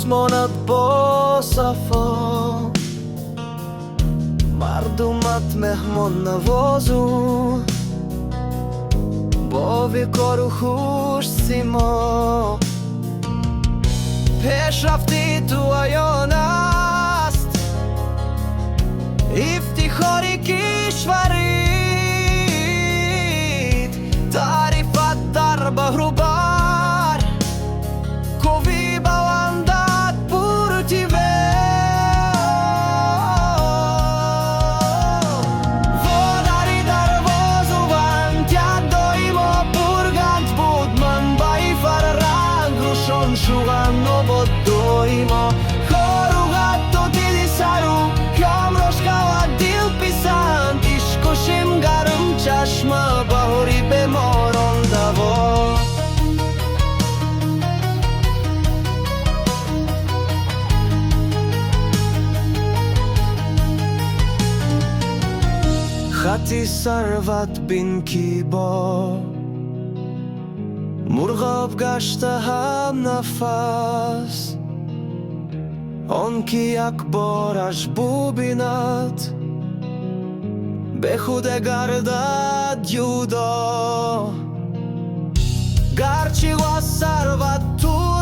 آسمانت با صفا، مردمت مهمان نوازو، با وقار و خوش سیما. پیشرفتی تو عیان است، افتخاری کشورید، تعریفت در بحر و بر، کوی بواندت پرتیوه. واداری درواز و بند یاد دایما پرگند بود، من بای فررنگ روشن شوغن و بود دایما. خاروغت تو دیدی سرو کام روشکا و دیل پیسند، ایشکوشیم گرم چشم بهاری بماران دوا. خطی ثروت بین کی با مرغاب گشته هم نفس، آن کی یک بارش ببیند به خود گردد جدا. گرچه و ثروت تو